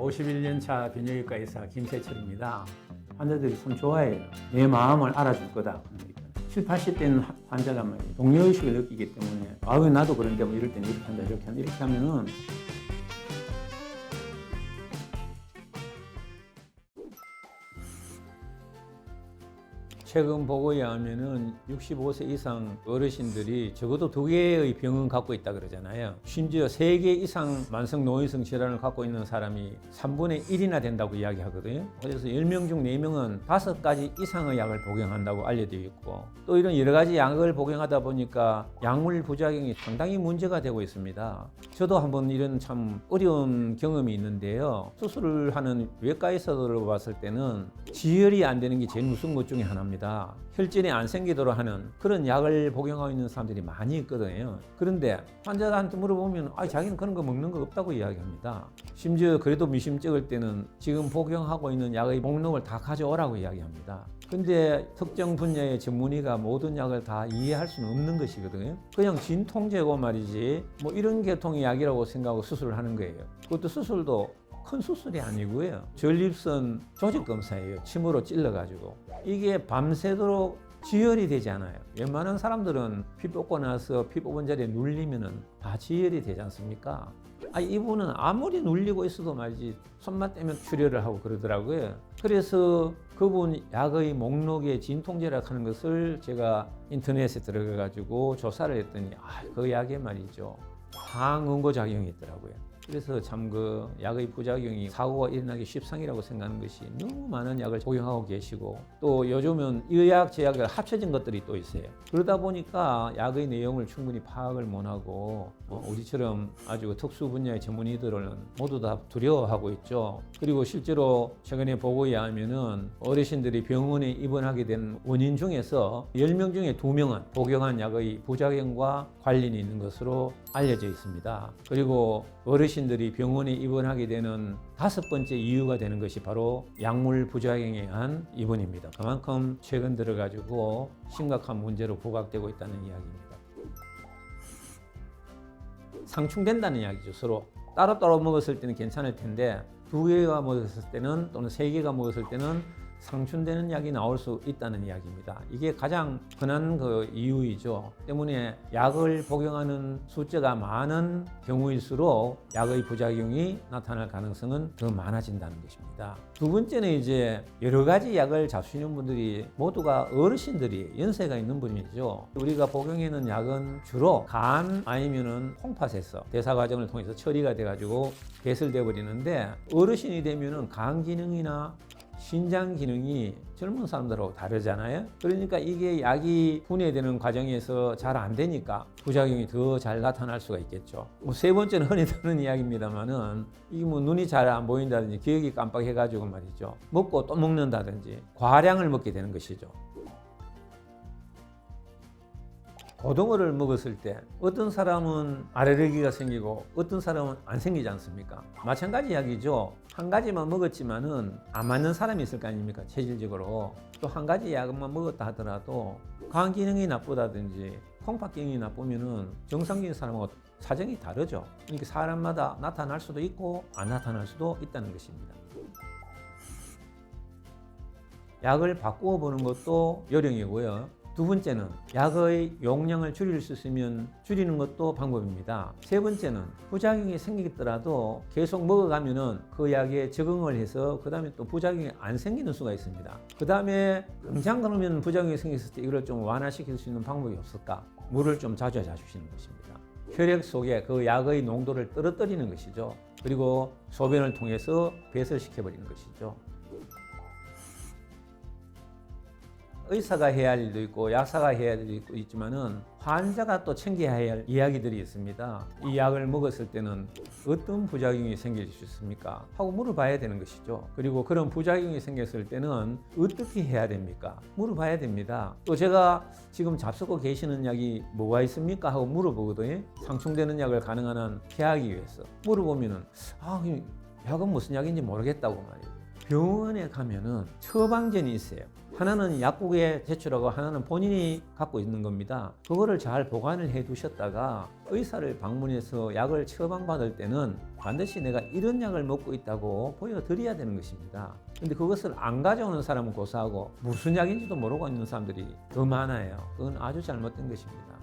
51년 차 비뇨기과 의사 김세철입니다. 환자들이 참 좋아해요. 내 마음을 알아줄 거다. 7, 80대는 환자가 동료의식을 느끼기 때문에 왜 나도 그런데 뭐 이럴 때는 이렇게 한다 이렇게 한다 이렇게 하면은 최근 보고에 의하면은 65세 이상 어르신들이 적어도 2개의 병은 갖고 있다 그러잖아요. 심지어 3개 이상 만성 노인성 질환을 갖고 있는 사람이 3분의 1이나 된다고 이야기하거든요. 그래서 10명 중 4명은 5가지 이상의 약을 복용한다고 알려져 있고, 또 이런 여러 가지 약을 복용하다 보니까 약물 부작용이 상당히 문제가 되고 있습니다. 저도 한번 이런 참 어려운 경험이 있는데요. 수술을 하는 외과 의사들로 봤을 때는 지혈이 안 되는 게 제일 무서운 것 중에 하나입니다. 혈전이 안 생기도록 하는 그런 약을 복용하고 있는 사람들이 많이 있거든요. 그런데 환자한테 물어보면 자기는 그런 거 먹는 거 없다고 이야기합니다. 심지어 그래도 미심쩍을 때는 지금 복용하고 있는 약의 목록을 다 가져오라고 이야기합니다. 근데 특정 분야의 전문의가 모든 약을 다 이해할 수는 없는 것이거든요. 그냥 진통제고 말이지 뭐 이런 계통의 약이라고 생각하고 수술을 하는 거예요. 그것도 수술도 큰 수술이 아니고요. 전립선 조직 검사예요. 침으로 찔러가지고. 이게 밤새도록 지혈이 되지 않아요. 웬만한 사람들은 피 뽑고 나서 피 뽑은 자리에 눌리면은 다 지혈이 되지 않습니까? 이분은 아무리 눌리고 있어도 말이지 손만 떼면 출혈을 하고 그러더라고요. 그래서 그분 약의 목록에 진통제라고 하는 것을 제가 인터넷에 들어가가지고 조사를 했더니 그 약에 말이죠. 항응고작용이 있더라고요. 그래서 참 그 약의 부작용이 사고가 일어나기 십상이라고 생각하는 것이 너무 많은 약을 복용하고 계시고, 또 요즘은 의약, 제약을 합쳐진 것들이 또 있어요. 그러다 보니까 약의 내용을 충분히 파악을 못하고 우리처럼 아주 특수 분야의 전문의들은 모두 다 두려워하고 있죠. 그리고 실제로 최근에 보고에 의하면은 어르신들이 병원에 입원하게 된 원인 중에서 10명 중에 2명은 복용한 약의 부작용과 관련이 있는 것으로 알려져 있습니다. 그리고 어르신들이 병원에 입원하게 되는 5번째 이유가 되는 것이 바로 약물 부작용에 의한 입원입니다. 그만큼 최근 들어가지고 심각한 문제로 부각되고 있다는 이야기입니다. 상충된다는 이야기죠. 서로 따로따로 먹었을 때는 괜찮을 텐데 2개가 먹었을 때는 또는 3개가 먹었을 때는 상충되는 약이 나올 수 있다는 이야기입니다. 이게 가장 흔한 이유이죠. 때문에 약을 복용하는 숫자가 많은 경우일수록 약의 부작용이 나타날 가능성은 더 많아진다는 것입니다. 두 번째는 이제 여러 가지 약을 잡수시는 분들이 모두가 어르신들이 연세가 있는 분이죠. 우리가 복용하는 약은 주로 간 아니면은 콩팥에서 대사 과정을 통해서 처리가 돼가지고 배설돼 버리는데, 어르신이 되면은 간 기능이나 신장 기능이 젊은 사람들하고 다르잖아요. 그러니까 이게 약이 분해되는 과정에서 잘 안 되니까 부작용이 더 잘 나타날 수가 있겠죠. 세 번째는 흔히 듣는 이야기입니다만은 이게 눈이 잘 안 보인다든지 기억이 깜빡해가지고 말이죠. 먹고 또 먹는다든지 과량을 먹게 되는 것이죠. 고등어를 먹었을 때 어떤 사람은 알레르기가 생기고 어떤 사람은 안 생기지 않습니까? 마찬가지 이야기죠. 한 가지만 먹었지만은 안 맞는 사람이 있을 거 아닙니까? 체질적으로. 또 한 가지 약만 먹었다 하더라도 간 기능이 나쁘다든지 콩팥 기능이 나쁘면은 정상적인 사람하고 사정이 다르죠. 그러니까 사람마다 나타날 수도 있고 안 나타날 수도 있다는 것입니다. 약을 바꾸어 보는 것도 요령이고요. 두 번째는 약의 용량을 줄일 수 있으면 줄이는 것도 방법입니다. 세 번째는 부작용이 생기더라도 계속 먹어가면은 그 약에 적응을 해서 그 다음에 또 부작용이 안 생기는 수가 있습니다. 그 다음에 당장 그러면 부작용이 생겼을 때 이걸 좀 완화시킬 수 있는 방법이 없을까? 물을 좀 자주 자주시는 것입니다. 혈액 속에 그 약의 농도를 떨어뜨리는 것이죠. 그리고 소변을 통해서 배설시켜버리는 것이죠. 의사가 해야 할 일도 있고 약사가 해야 할 일도 있지만은 환자가 또 챙겨야 할 이야기들이 있습니다. 이 약을 먹었을 때는 어떤 부작용이 생길 수 있습니까? 하고 물어봐야 되는 것이죠. 그리고 그런 부작용이 생겼을 때는 어떻게 해야 됩니까? 물어봐야 됩니다. 또 제가 지금 잡수고 계시는 약이 뭐가 있습니까? 하고 물어보거든요. 상충되는 약을 가능한 한 피하기 위해서 물어보면은 약은 무슨 약인지 모르겠다고 말이에요. 병원에 가면은 처방전이 있어요. 하나는 약국에 제출하고 하나는 본인이 갖고 있는 겁니다. 그거를 잘 보관을 해 두셨다가 의사를 방문해서 약을 처방받을 때는 반드시 내가 이런 약을 먹고 있다고 보여드려야 되는 것입니다. 근데 그것을 안 가져오는 사람은 고사하고 무슨 약인지도 모르고 있는 사람들이 더 많아요. 그건 아주 잘못된 것입니다.